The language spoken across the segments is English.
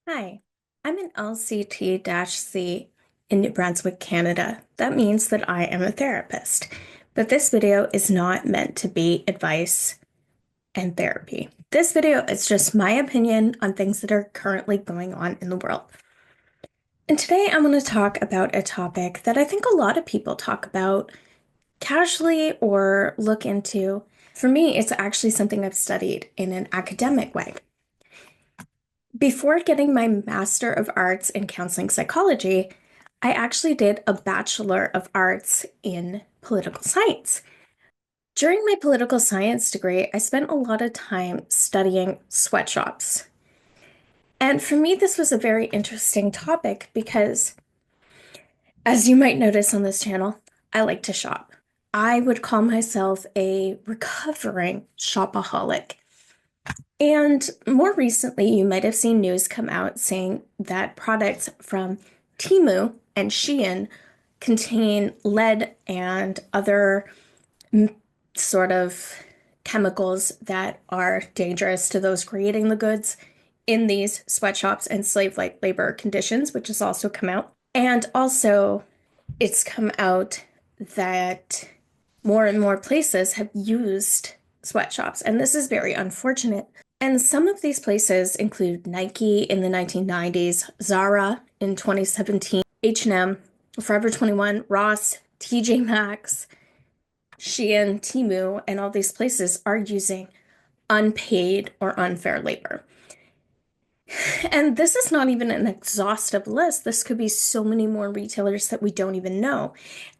Hi, I'm an LCT-C in New Brunswick, Canada. That means that I am a therapist. But this video is not meant to be advice and therapy. This video is just my opinion on things that are currently going on in the world. And today I'm going to talk about a topic that I think a lot of people talk about casually or look into. For me, it's actually something I've studied in an academic way. Before getting my Master of Arts in Counseling Psychology, I actually did a Bachelor of Arts in Political Science. During my political science degree, I spent a lot of time studying sweatshops. And for me, this was a very interesting topic because, as you might notice on this channel, I like to shop. I would call myself a recovering shopaholic. And more recently, you might have seen news come out saying that products from Temu and Shein contain lead and other sort of chemicals that are dangerous to those creating the goods in these sweatshops and slave-like labor conditions, which has also come out. And also, it's come out that more and more places have used sweatshops, and this is very unfortunate. And some of these places include Nike in the 1990s, Zara in 2017, H&M, Forever 21, Ross, TJ Maxx, Shein, Temu, and all these places are using unpaid or unfair labor. And this is not even an exhaustive list. This could be so many more retailers that we don't even know.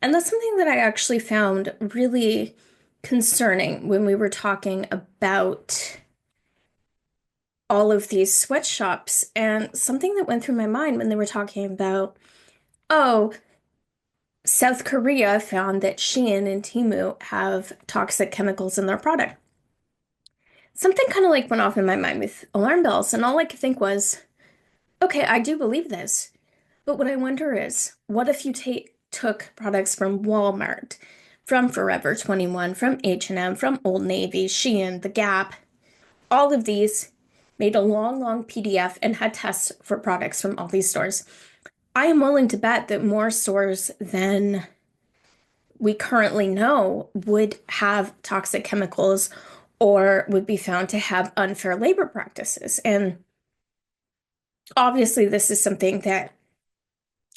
And that's something that I actually found really concerning when we were talking about all of these sweatshops. And something that went through my mind when they were talking about, oh, South Korea found that Shein and Temu have toxic chemicals in their product. Something kind of like went off in my mind with alarm bells, and all I could think was, okay, I do believe this. But what I wonder is, what if you took products from Walmart, from Forever 21, from H&M, from Old Navy, Shein, The Gap, all of these, made a long, long PDF and had tests for products from all these stores. I am willing to bet that more stores than we currently know would have toxic chemicals or would be found to have unfair labor practices. And obviously, this is something that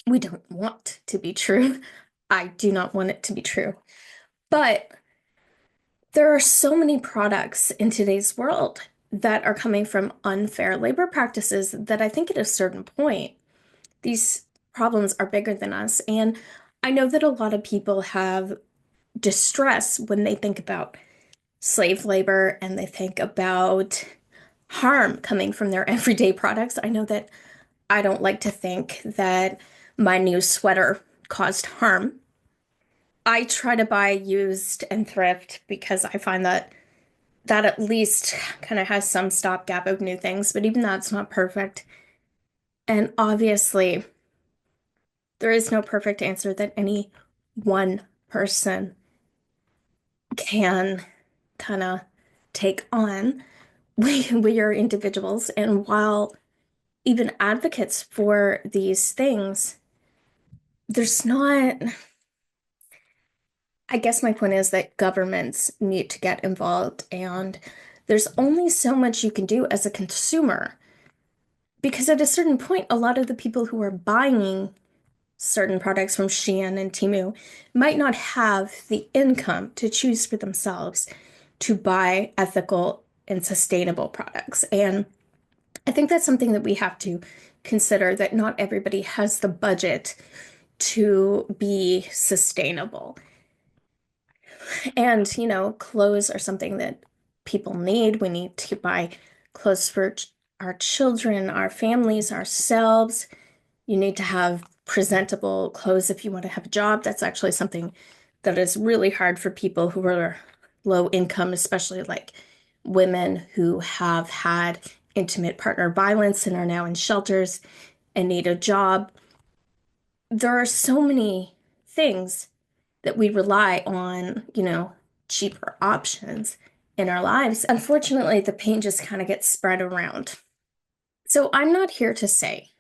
we don't want to be true. I do not want it to be true. But there are so many products in today's world that are coming from unfair labor practices that I think at a certain point, these problems are bigger than us. And I know that a lot of people have distress when they think about slave labor and they think about harm coming from their everyday products. I know that I don't like to think that my new sweater caused harm. I try to buy used and thrift because I find that that at least kind of has some stopgap of new things, but even that's not perfect. And obviously, there is no perfect answer that any one person can kind of take on. We are individuals, and while even advocates for these things, there's not, I guess my point is that governments need to get involved, and there's only so much you can do as a consumer. Because at a certain point, a lot of the people who are buying certain products from Shein and Temu might not have the income to choose for themselves to buy ethical and sustainable products. And I think that's something that we have to consider, that not everybody has the budget to be sustainable. And, clothes are something that people need. We need to buy clothes for our children, our families, ourselves. You need to have presentable clothes if you want to have a job. That's actually something that is really hard for people who are low income, especially like women who have had intimate partner violence and are now in shelters and need a job. There are so many things that we rely on, cheaper options in our lives. Unfortunately, the pain just kind of gets spread around. So I'm not here to say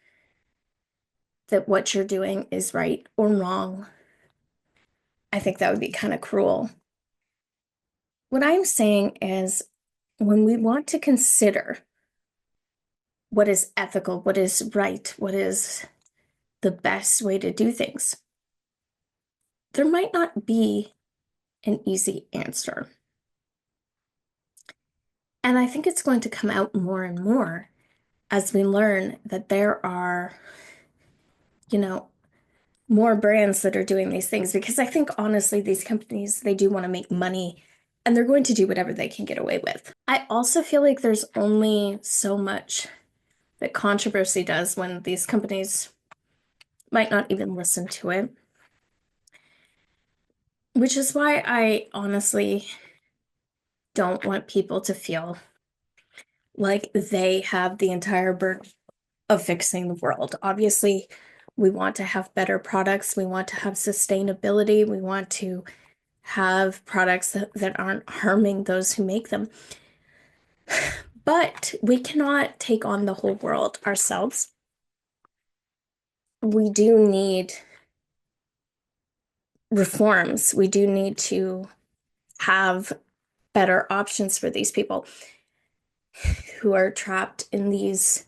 that what you're doing is right or wrong. I think that would be kind of cruel. What I'm saying is when we want to consider what is ethical, what is right, what is the best way to do things, there might not be an easy answer. And I think it's going to come out more and more as we learn that there are, you know, more brands that are doing these things because I think honestly, these companies, they do want to make money and they're going to do whatever they can get away with. I also feel like there's only so much that controversy does when these companies might not even listen to it, which is why I honestly don't want people to feel like they have the entire burden of fixing the world. Obviously, we want to have better products, we want to have sustainability, we want to have products that aren't harming those who make them. But we cannot take on the whole world ourselves. We do need reforms. We do need to have better options for these people who are trapped in these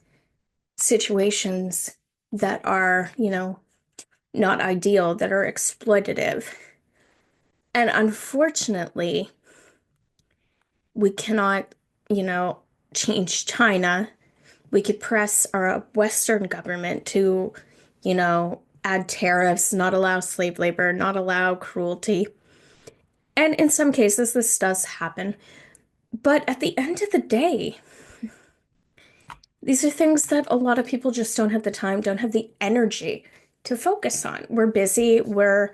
situations that are, not ideal, that are exploitative. And unfortunately, we cannot, you know, change China. We could press our Western government to, add tariffs, not allow slave labor, not allow cruelty. And in some cases, this does happen. But at the end of the day, these are things that a lot of people just don't have the time, don't have the energy to focus on. We're busy, we're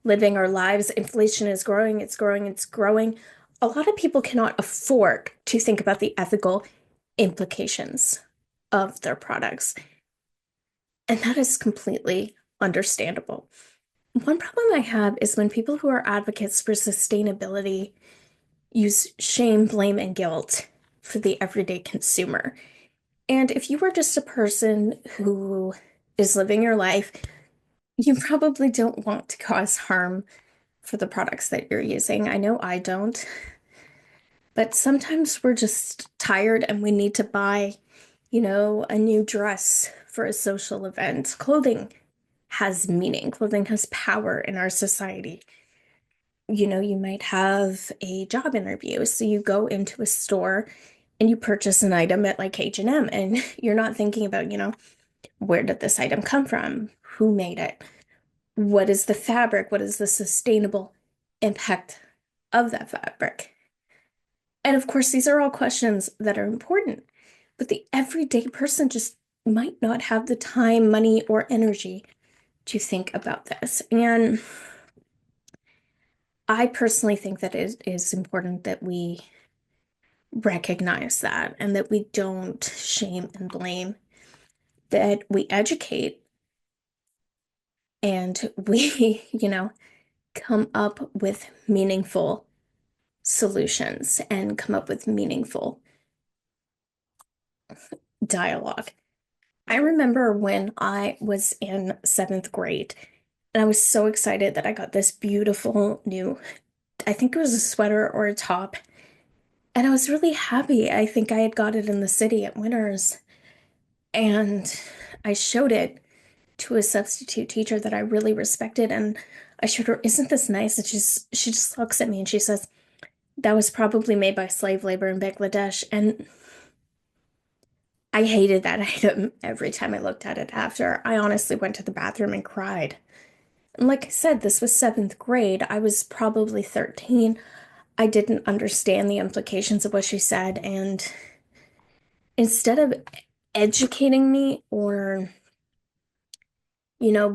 living our lives. Inflation is growing, it's growing, it's growing. A lot of people cannot afford to think about the ethical implications of their products. And that is completely understandable. One problem I have is when people who are advocates for sustainability use shame, blame, and guilt for the everyday consumer. And if you are just a person who is living your life, you probably don't want to cause harm for the products that you're using. I know I don't, but sometimes we're just tired and we need to buy, a new dress for a social event. Clothing has meaning, clothing has power in our society. You might have a job interview, so you go into a store and you purchase an item at like H&M and you're not thinking about, where did this item come from? Who made it? What is the fabric? What is the sustainable impact of that fabric? And of course, these are all questions that are important, but the everyday person just might not have the time, money, or energy to think about this. And I personally think that it is important that we recognize that and that we don't shame and blame, that we educate and we, come up with meaningful solutions and come up with meaningful dialogue. I remember when I was in seventh grade and I was so excited that I got this beautiful new, I think it was a sweater or a top. And I was really happy. I think I had got it in the city at Winners. And I showed it to a substitute teacher that I really respected. And I showed her, "Isn't this nice?" And she just looks at me and she says, "That was probably made by slave labor in Bangladesh." And I hated that item every time I looked at it after. I honestly went to the bathroom and cried. And like I said, this was seventh grade. I was probably 13. I didn't understand the implications of what she said. And instead of educating me or,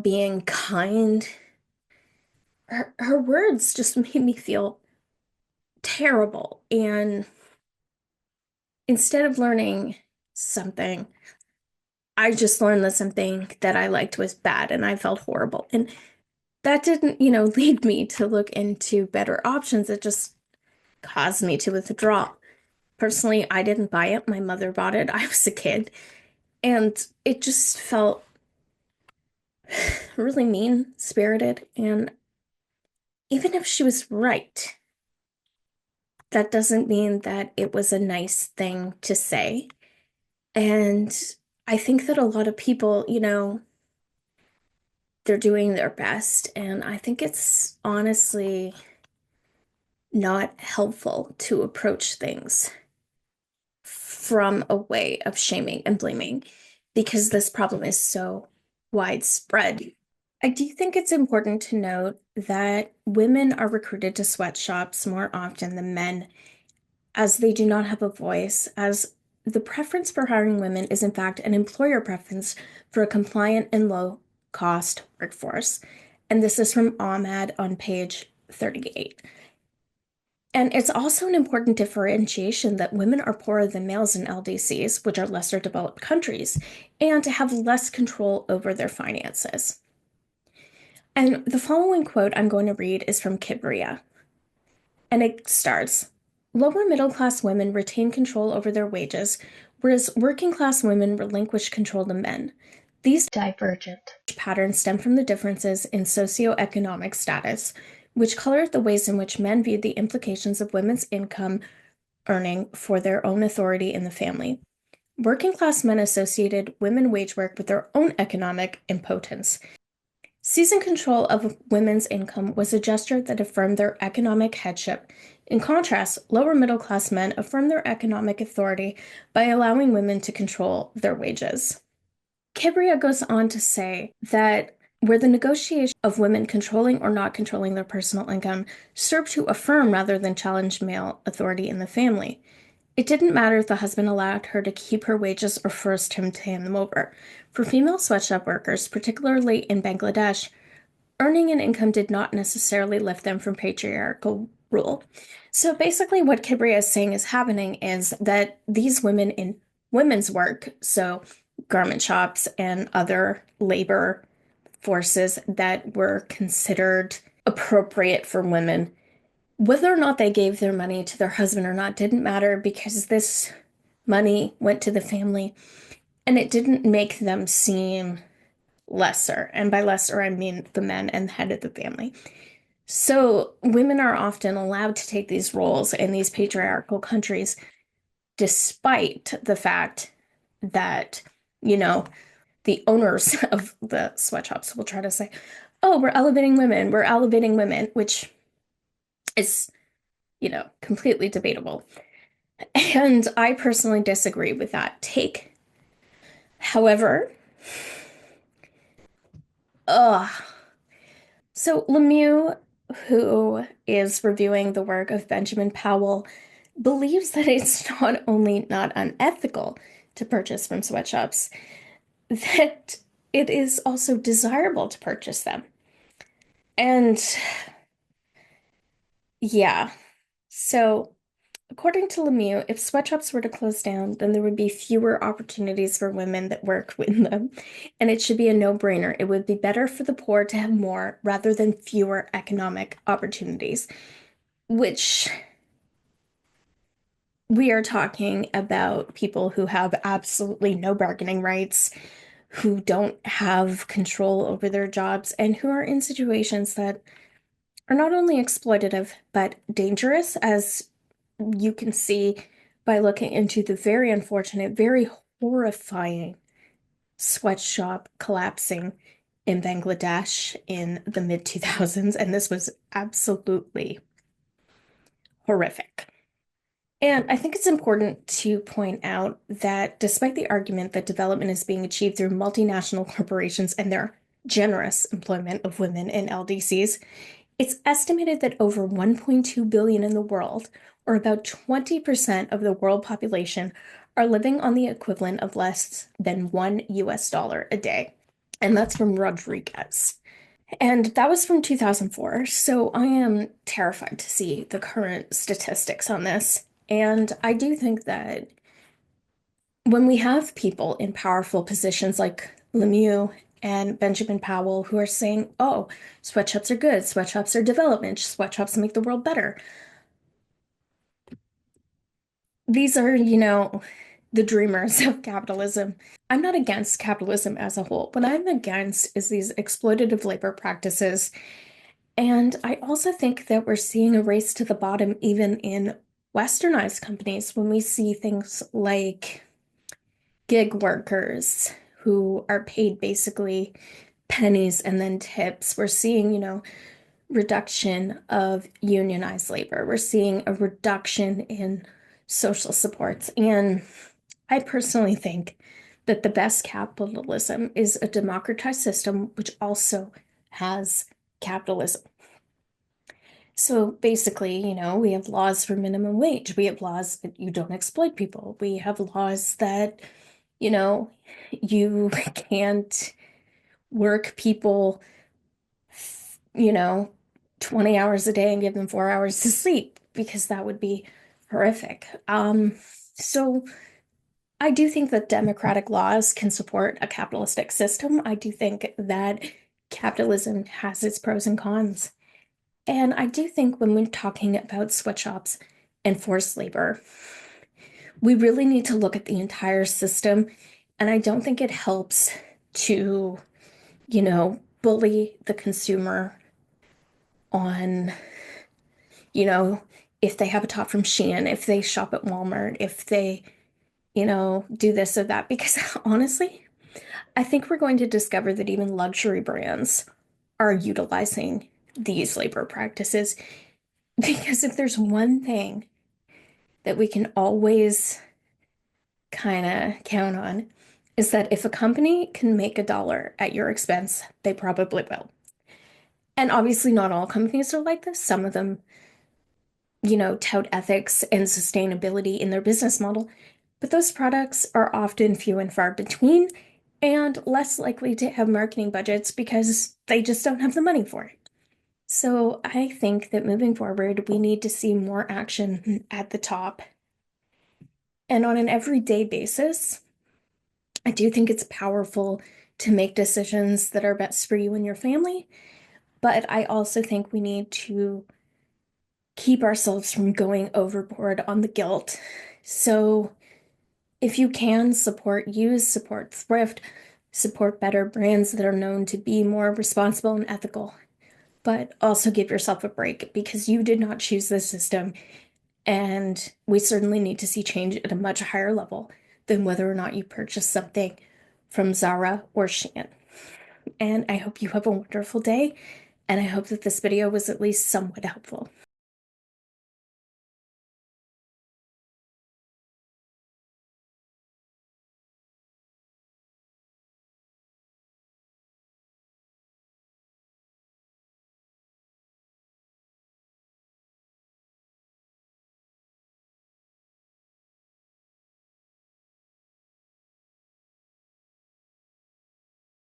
being kind, her words just made me feel terrible. And instead of learning something, I just learned that something that I liked was bad and I felt horrible. And that didn't, lead me to look into better options. It just caused me to withdraw. Personally, I didn't buy it. My mother bought it. I was a kid. And it just felt really mean-spirited. And even if she was right, that doesn't mean that it was a nice thing to say. And I think that a lot of people, they're doing their best. And I think it's honestly not helpful to approach things from a way of shaming and blaming because this problem is so widespread. I do think it's important to note that women are recruited to sweatshops more often than men, as they do not have a voice, as the preference for hiring women is in fact an employer preference for a compliant and low cost workforce. And this is from Ahmad on page 38. And it's also an important differentiation that women are poorer than males in LDCs, which are lesser developed countries, and have less control over their finances. And the following quote I'm going to read is from Kibria, and it starts, lower middle class women retain control over their wages, whereas working class women relinquish control to men. These divergent patterns stem from the differences in socioeconomic status, which color the ways in which men view the implications of women's income earning for their own authority in the family. Working class men associated women wage work with their own economic impotence. Seizing control of women's income was a gesture that affirmed their economic headship. In contrast, lower middle class men affirmed their economic authority by allowing women to control their wages. Kibria goes on to say that where the negotiation of women controlling or not controlling their personal income served to affirm rather than challenge male authority in the family. It didn't matter if the husband allowed her to keep her wages or forced him to hand them over. For female sweatshop workers, particularly in Bangladesh, earning an income did not necessarily lift them from patriarchal rule. So basically, what Kibria is saying is happening is that these women in women's work, so garment shops and other labor forces that were considered appropriate for women, whether or not they gave their money to their husband or not didn't matter because this money went to the family and it didn't make them seem lesser. And by lesser, I mean the men and the head of the family. So women are often allowed to take these roles in these patriarchal countries, despite the fact that, you know, the owners of the sweatshops will try to say, oh, we're elevating women, which is, completely debatable. And I personally disagree with that take. However, ugh. So Lemieux, who is reviewing the work of Benjamin Powell, believes that it's not only not unethical to purchase from sweatshops, that it is also desirable to purchase them. And yeah, so according to Lemieux, if sweatshops were to close down, then there would be fewer opportunities for women that work in them. And it should be a no-brainer. It would be better for the poor to have more rather than fewer economic opportunities, which we are talking about people who have absolutely no bargaining rights, who don't have control over their jobs, and who are in situations that are not only exploitative, but dangerous, as you can see by looking into the very unfortunate, very horrifying sweatshop collapsing in Bangladesh in the mid 2000s. And this was absolutely horrific. And I think it's important to point out that despite the argument that development is being achieved through multinational corporations and their generous employment of women in LDCs, it's estimated that over 1.2 billion in the world, or about 20% of the world population, are living on the equivalent of less than $1 a day. And that's from Rodriguez. And that was from 2004. So I am terrified to see the current statistics on this. And I do think that when we have people in powerful positions like Lemieux and Benjamin Powell who are saying, oh, sweatshops are good, sweatshops are development, sweatshops make the world better. These are, the dreamers of capitalism. I'm not against capitalism as a whole. What I'm against is these exploitative labor practices. And I also think that we're seeing a race to the bottom even in westernized companies when we see things like gig workers who are paid basically pennies and then tips. We're seeing, reduction of unionized labor. We're seeing a reduction in social supports. And I personally think that the best capitalism is a democratized system, which also has capitalism. So basically, we have laws for minimum wage. We have laws that you don't exploit people. We have laws that, you know, you can't work people, you know, 20 hours a day and give them 4 hours to sleep because that would be horrific. So I do think that democratic laws can support a capitalistic system. I do think that capitalism has its pros and cons. And I do think when we're talking about sweatshops and forced labor, we really need to look at the entire system. And I don't think it helps to, bully the consumer on, you know, if they have a top from Shein, if they shop at Walmart, if they, do this or that. Because honestly, I think we're going to discover that even luxury brands are utilizing these labor practices. Because if there's one thing that we can always kind of count on, is that if a company can make $1 at your expense, they probably will. And obviously, not all companies are like this. Some of them, tout ethics and sustainability in their business model, but those products are often few and far between and less likely to have marketing budgets because they just don't have the money for it. So I think that moving forward, we need to see more action at the top. And on an everyday basis, I do think it's powerful to make decisions that are best for you and your family. But I also think we need to keep ourselves from going overboard on the guilt. So if you can support use, support thrift, support better brands that are known to be more responsible and ethical, but also give yourself a break because you did not choose this system. And we certainly need to see change at a much higher level than whether or not you purchase something from Zara or Shein. And I hope you have a wonderful day. And I hope that this video was at least somewhat helpful.